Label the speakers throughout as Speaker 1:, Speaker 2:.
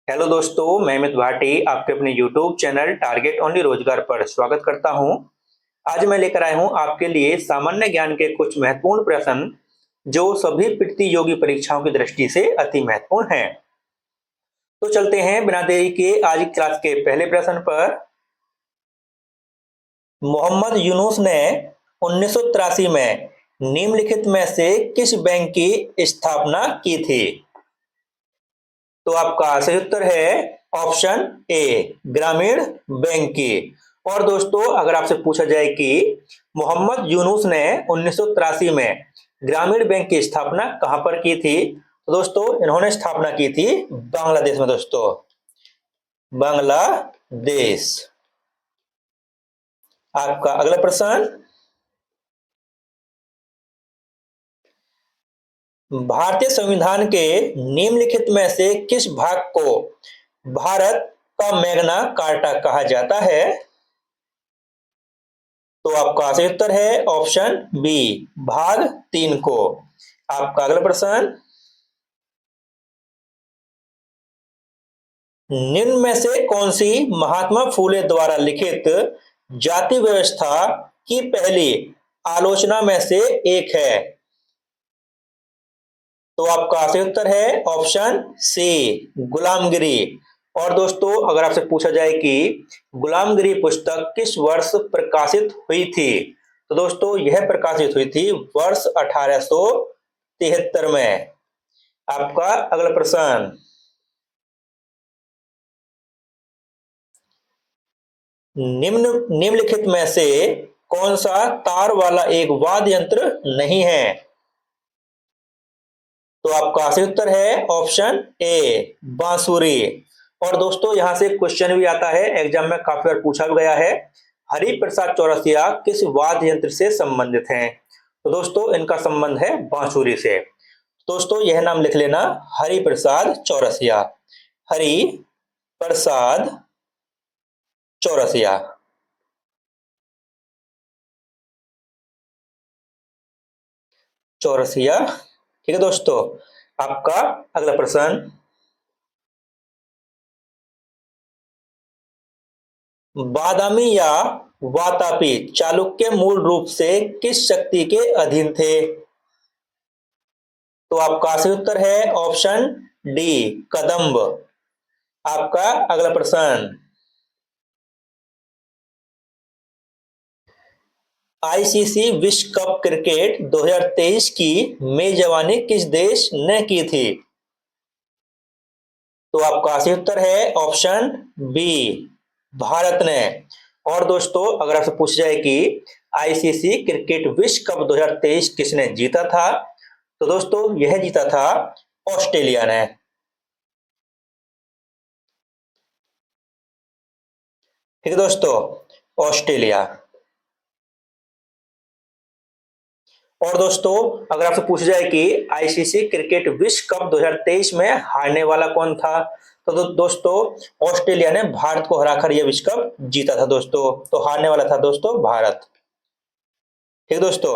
Speaker 1: Hello दोस्तों, मैं अमित भाटी आपके अपने यूट्यूब चैनल टारगेट ओनली रोजगार पर स्वागत करता हूं। आज मैं लेकर आया हूं आपके लिए सामान्य ज्ञान के कुछ महत्वपूर्ण प्रश्न जो सभी प्रतियोगी परीक्षाओं की दृष्टि से अति महत्वपूर्ण हैं। तो चलते हैं बिना देरी के आज की क्लास के पहले प्रश्न पर। मोहम्मद यूनुस ने 1983 में निम्नलिखित में से किस बैंक की स्थापना की थी? तो आपका सही उत्तर है ऑप्शन ए, ग्रामीण बैंक की। और दोस्तों, अगर आपसे पूछा जाए कि मोहम्मद यूनुस ने 1983 में ग्रामीण बैंक की स्थापना कहां पर की थी, तो दोस्तों इन्होंने स्थापना की थी बांग्लादेश में। दोस्तों, बांग्लादेश। आपका अगला प्रश्न, भारतीय संविधान के निम्नलिखित में से किस भाग को भारत का मैग्ना कार्टा कहा जाता है? तो आपका सही उत्तर है ऑप्शन बी, भाग 3 को। आपका अगला प्रश्न, निम्न में से कौन सी महात्मा फूले द्वारा लिखित जाति व्यवस्था की पहली आलोचना में से एक है? तो आपका सही उत्तर है ऑप्शन सी, गुलामगिरी। और दोस्तों, अगर आपसे पूछा जाए कि गुलामगिरी पुस्तक किस वर्ष प्रकाशित हुई थी, तो दोस्तों यह प्रकाशित हुई थी वर्ष 1873 में। आपका अगला प्रश्न, निम्नलिखित में से कौन सा तार वाला एक वाद्य यंत्र नहीं है? तो आपका सही उत्तर है ऑप्शन ए, बांसुरी। और दोस्तों, यहां से क्वेश्चन भी आता है, एग्जाम में काफी बार पूछा भी गया है, हरिप्रसाद चौरसिया किस वाद्य यंत्र से संबंधित हैं? तो दोस्तों इनका संबंध है बांसुरी से। दोस्तों यह नाम लिख लेना, हरिप्रसाद चौरसिया, हरि प्रसाद चौरसिया। चौरसिया, ठीक है दोस्तों। आपका अगला प्रश्न, बादामी या वातापी चालुक्य मूल रूप से किस शक्ति के अधीन थे? तो आपका सही उत्तर है ऑप्शन डी, कदंब। आपका अगला प्रश्न, आईसीसी विश्व कप क्रिकेट 2023 की मेजबानी किस देश ने की थी? तो आपका सही उत्तर है ऑप्शन बी, भारत ने। और दोस्तों, अगर आपसे पूछ जाए कि आईसीसी क्रिकेट विश्व कप 2023 किसने जीता था, तो दोस्तों यह जीता था ऑस्ट्रेलिया ने। ठीक है दोस्तों, ऑस्ट्रेलिया। और दोस्तों, अगर आपसे पूछा जाए कि आईसीसी क्रिकेट विश्व कप 2023 में हारने वाला कौन था, तो दोस्तों ऑस्ट्रेलिया ने भारत को हराकर यह विश्व कप जीता था दोस्तों। तो हारने वाला था दोस्तों भारत। ठीक दोस्तों,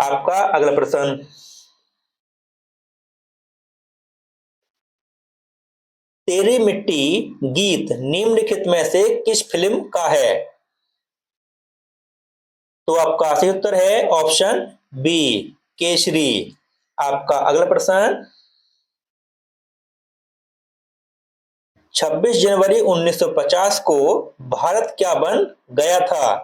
Speaker 1: आपका अगला प्रश्न, तेरी मिट्टी गीत निम्नलिखित में से किस फिल्म का है? तो आपका सही उत्तर है ऑप्शन बी, केसरी। आपका अगला प्रश्न, 26 जनवरी 1950 को भारत क्या बन गया था?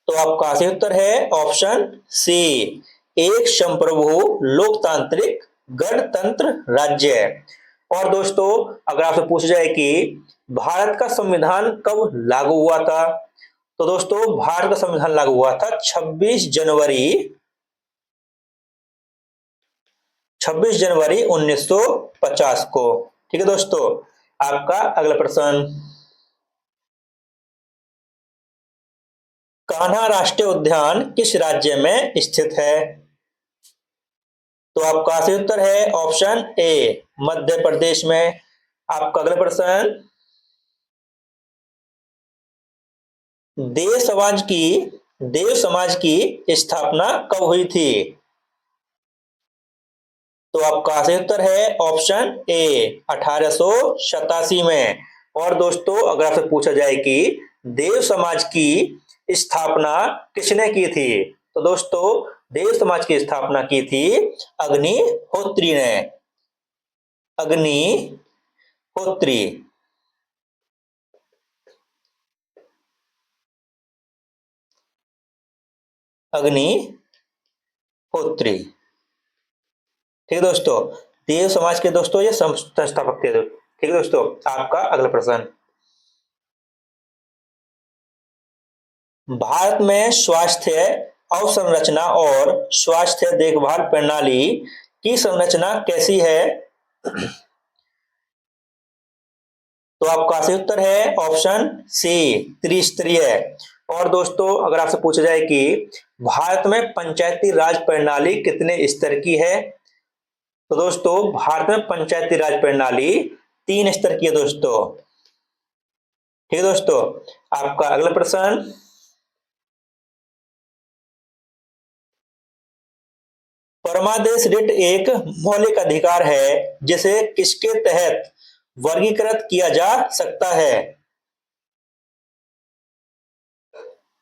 Speaker 1: तो आपका सही उत्तर है ऑप्शन सी, एक संप्रभु लोकतांत्रिक गणतंत्र राज्य। और दोस्तों, अगर आपसे पूछा जाए कि भारत का संविधान कब लागू हुआ था, तो दोस्तों भारत का संविधान लागू हुआ था 26 जनवरी 1950 को। ठीक है दोस्तों, आपका अगला प्रश्न, कान्हा राष्ट्रीय उद्यान किस राज्य में स्थित है? तो आपका सही उत्तर है ऑप्शन ए, मध्य प्रदेश में। आपका अगला प्रश्न, देव समाज की स्थापना कब हुई थी? तो आपका सही उत्तर है ऑप्शन ए 1887 में। और दोस्तों अगर आपसे पूछा जाए कि देव समाज की स्थापना किसने की थी, तो दोस्तों देव समाज की स्थापना की थी अग्निहोत्री ने। अग्निहोत्री। अग्निहोत्री। ठीक है दोस्तों, देव समाज के दोस्तों ये संस्थापक थे। ठीक है दोस्तों, आपका अगला प्रश्न। भारत में स्वास्थ्य अवसंरचना और स्वास्थ्य देखभाल प्रणाली की संरचना कैसी है, तो आपका सही उत्तर है ऑप्शन सी त्रिस्तरीय। और दोस्तों अगर आपसे पूछा जाए कि भारत में पंचायती राज प्रणाली कितने स्तर की है, तो दोस्तों भारत में पंचायती राज प्रणाली 3 स्तर की है दोस्तों। ठीक है दोस्तों, आपका अगला प्रश्न। परमादेश रिट एक मौलिक अधिकार है जिसे किसके तहत वर्गीकृत किया जा सकता है,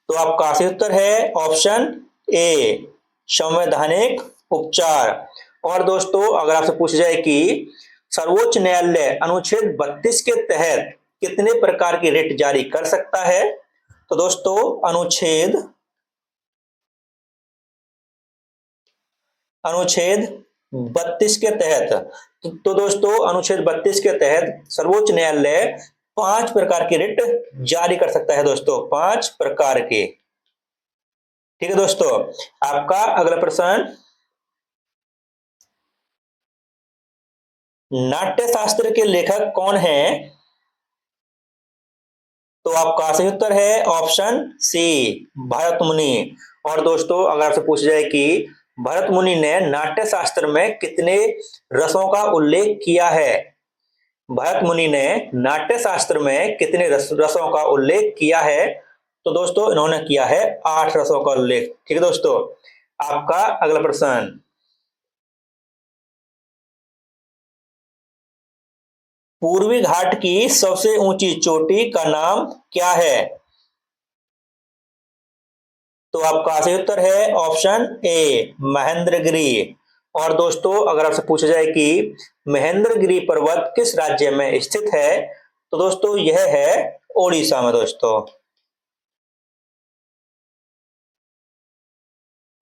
Speaker 1: तो आपका सही उत्तर है ऑप्शन ए संवैधानिक उपचार। और दोस्तों अगर आपसे पूछा जाए कि सर्वोच्च न्यायालय अनुच्छेद 32 के तहत कितने प्रकार की रिट जारी कर सकता है, तो दोस्तों अनुच्छेद 32 के तहत, तो दोस्तों अनुच्छेद 32 के तहत सर्वोच्च न्यायालय 5 प्रकार की रिट जारी कर सकता है दोस्तों, 5 प्रकार के। ठीक है दोस्तों, आपका अगला प्रश्न। नाट्य शास्त्र के लेखक कौन हैं, तो आपका सही उत्तर है ऑप्शन सी भरत मुनि। और दोस्तों अगर आपसे पूछा जाए कि भरत मुनि ने नाट्य शास्त्र में कितने रसों का उल्लेख किया है, भरत मुनि ने नाट्य शास्त्र में कितने रसों का उल्लेख किया है, तो दोस्तों इन्होंने किया है 8 रसों का उल्लेख। ठीक है दोस्तों, आपका अगला प्रश्न। पूर्वी घाट की सबसे ऊंची चोटी का नाम क्या है, तो आपका सही उत्तर है ऑप्शन ए महेंद्रगिरी। और दोस्तों अगर आपसे पूछा जाए कि महेंद्रगिरी पर्वत किस राज्य में स्थित है, तो दोस्तों यह है ओडिशा में दोस्तों।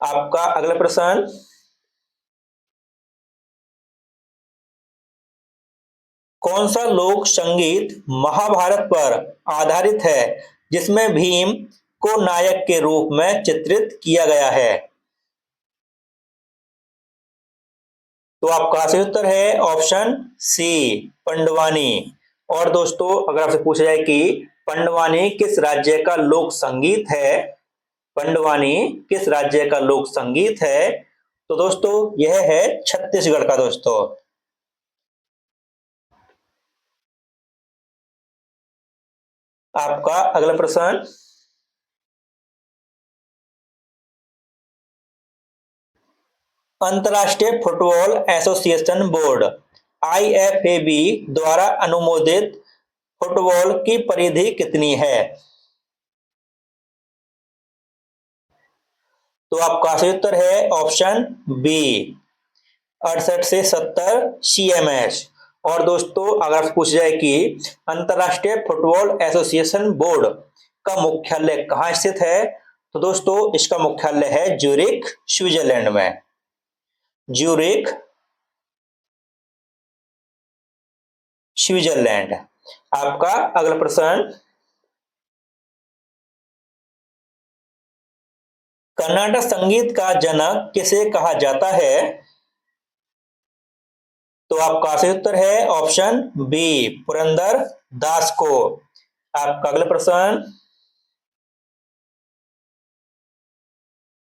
Speaker 1: आपका अगला प्रश्न। कौन सा लोक संगीत महाभारत पर आधारित है जिसमें भीम को नायक के रूप में चित्रित किया गया है, तो आपका सही उत्तर है ऑप्शन सी पंडवानी। और दोस्तों अगर आपसे पूछा जाए कि पंडवानी किस राज्य का लोक संगीत है, पंडवानी किस राज्य का लोक संगीत है, तो दोस्तों यह है छत्तीसगढ़ का दोस्तों। आपका अगला प्रश्न। अंतरराष्ट्रीय फुटबॉल एसोसिएशन बोर्ड आईएफएबी द्वारा अनुमोदित फुटबॉल की परिधि कितनी है, तो आपका सही उत्तर है ऑप्शन बी 68 से 70 सीएमएस। और दोस्तों अगर आपसे पूछा जाए कि अंतरराष्ट्रीय फुटबॉल एसोसिएशन बोर्ड का मुख्यालय कहाँ स्थित है, तो दोस्तों इसका मुख्यालय है ज्यूरिख स्विट्जरलैंड में। Zurich Switzerland. आपका अगला प्रश्न। कर्नाटक संगीत का जनक किसे कहा जाता है, तो आपका सही उत्तर है ऑप्शन बी पुरंदर दास को। आपका अगला प्रश्न।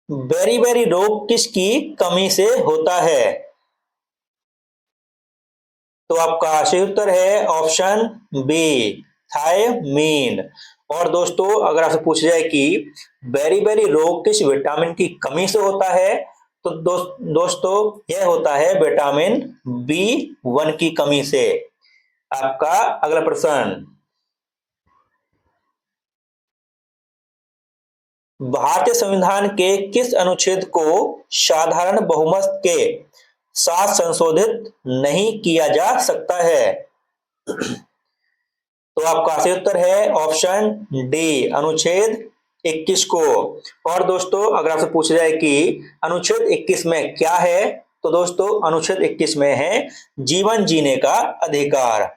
Speaker 1: बेरी बेरी रोग किसकी कमी से होता है, तो आपका सही उत्तर है ऑप्शन बी थायमीन। और दोस्तों अगर आपसे पूछा जाए कि बेरी बेरी रोग किस विटामिन की कमी से होता है, तो दोस्तों यह होता है विटामिन B1 की कमी से। आपका अगला प्रश्न, भारतीय संविधान के किस अनुच्छेद को साधारण बहुमत के साथ संशोधित नहीं किया जा सकता है? तो आपका सही उत्तर है ऑप्शन डी, अनुच्छेद 21 को। और दोस्तों अगर आपसे पूछ जाए कि अनुच्छेद 21 में क्या है, तो दोस्तों अनुच्छेद 21 में है जीवन जीने का अधिकार।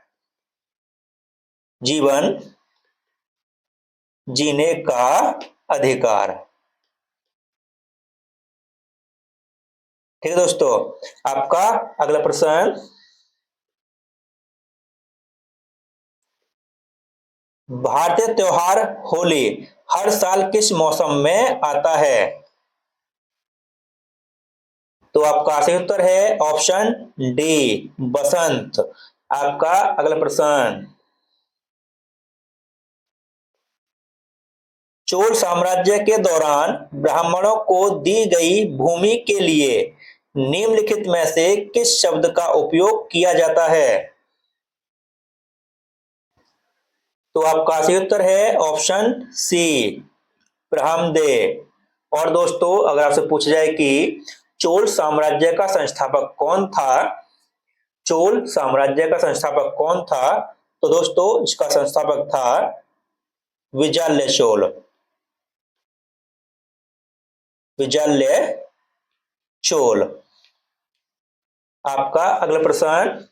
Speaker 1: जीवन जीने का अधिकार। ठीक है दोस्तों, आपका अगला प्रश्न, भारतीय त्योहार होली हर साल किस मौसम में आता है? तो आपका सही उत्तर है ऑप्शन डी, बसंत। आपका अगला प्रश्न, चोल साम्राज्य के दौरान ब्राह्मणों को दी गई भूमि के लिए निम्नलिखित में से किस शब्द का उपयोग किया जाता है? तो आपका सही उत्तर है ऑप्शन सी, ब्राह्मदे। और दोस्तों अगर आपसे पूछा जाए कि चोल साम्राज्य का संस्थापक कौन था, चोल साम्राज्य का संस्थापक कौन था, तो दोस्तों इसका संस्थापक था विजाल्य चोल। विजाल्य चोल। आपका अगला प्रश्न,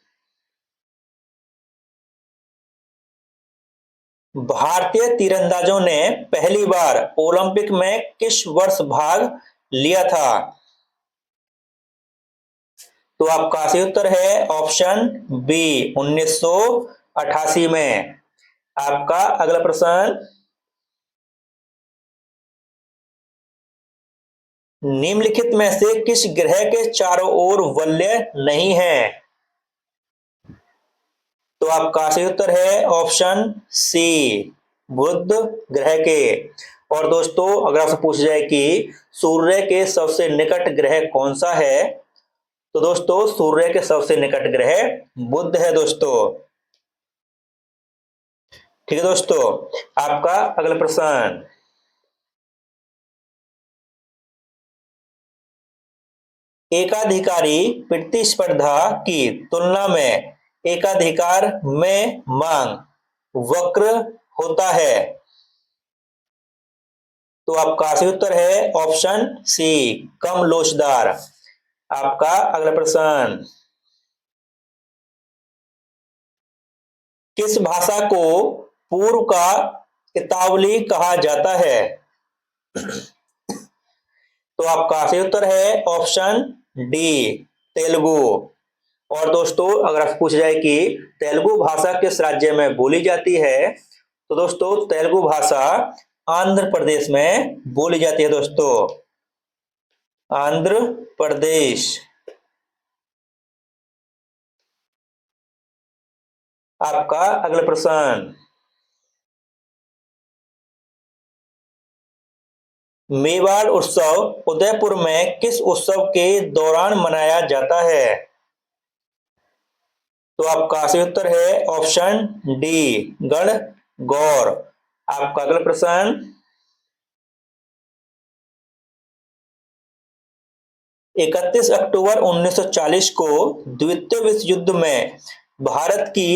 Speaker 1: भारतीय तीरंदाजों ने पहली बार ओलंपिक में किस वर्ष भाग लिया था? तो आपका सही उत्तर है ऑप्शन बी, 1988 में। आपका अगला प्रश्न, निम्नलिखित में से किस ग्रह के चारों ओर वलय नहीं है? तो आपका सही उत्तर है ऑप्शन सी, बुध ग्रह के। और दोस्तों अगर आपसे पूछा जाए कि सूर्य के सबसे निकट ग्रह कौन सा है, तो दोस्तों सूर्य के सबसे निकट ग्रह बुध है दोस्तों। ठीक है दोस्तों, आपका अगला प्रश्न, एकाधिकारी प्रतिस्पर्धा की तुलना में एकाधिकार में मांग वक्र होता है। तो आपका सही उत्तर है ऑप्शन सी, कम लोचदार। आपका अगला प्रश्न, किस भाषा को पूर्व का इतावली कहा जाता है? तो आपका सही उत्तर है ऑप्शन डी, तेलुगु। और दोस्तों अगर आपसे पूछा जाए कि तेलुगु भाषा किस राज्य में बोली जाती है, तो दोस्तों तेलुगु भाषा आंध्र प्रदेश में बोली जाती है दोस्तों, आंध्र प्रदेश। आपका अगला प्रश्न, मेवाड़ उत्सव उदयपुर में किस उत्सव के दौरान मनाया जाता है? तो आपका सही उत्तर है ऑप्शन डी, गणगौर। आपका अगला प्रश्न, 31 अक्टूबर 1940 को द्वितीय विश्व युद्ध में भारत की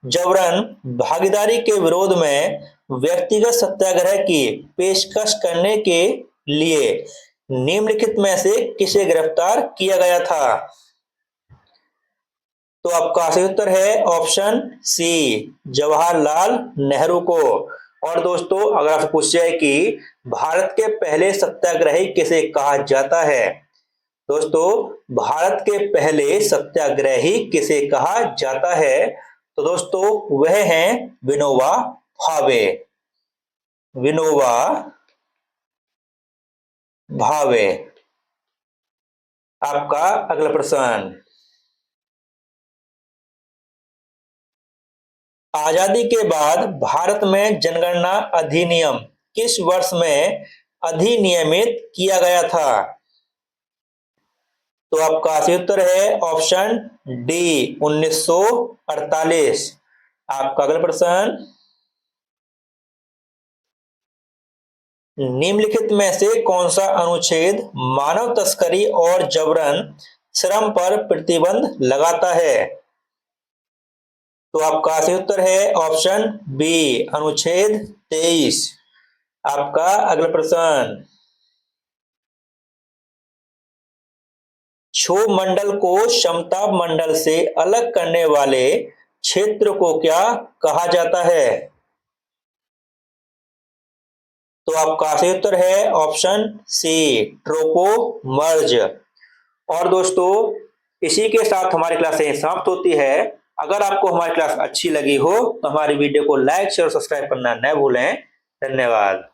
Speaker 1: जबरन भागीदारी के विरोध में व्यक्तिगत सत्याग्रह की पेशकश करने के लिए निम्नलिखित में से किसे गिरफ्तार किया गया था? तो आपका सही उत्तर है ऑप्शन सी, जवाहरलाल नेहरू को। और दोस्तों अगर आपसे पूछा जाए कि भारत के पहले सत्याग्रही किसे कहा जाता है, दोस्तों भारत के पहले सत्याग्रही किसे कहा जाता है, तो दोस्तों वह हैं विनोबा भावे। विनोबा भावे। आपका अगला प्रश्न, आजादी के बाद भारत में जनगणना अधिनियम किस वर्ष में अधिनियमित किया गया था? तो आपका सही उत्तर है ऑप्शन डी 1948। आपका अगला प्रश्न, निम्नलिखित में से कौन सा अनुच्छेद मानव तस्करी और जबरन श्रम पर प्रतिबंध लगाता है? तो आपका सही उत्तर है ऑप्शन बी अनुच्छेद 23। आपका अगला प्रश्न, क्षोभ मंडल को समताप मंडल से अलग करने वाले क्षेत्र को क्या कहा जाता है? तो आपका सही उत्तर है ऑप्शन सी ट्रोपोमर्ज। और दोस्तों, इसी के साथ हमारी क्लास यहीं समाप्त होती है। अगर आपको हमारी क्लास अच्छी लगी हो तो हमारी वीडियो को लाइक शेयर और सब्सक्राइब करना न भूलें। धन्यवाद।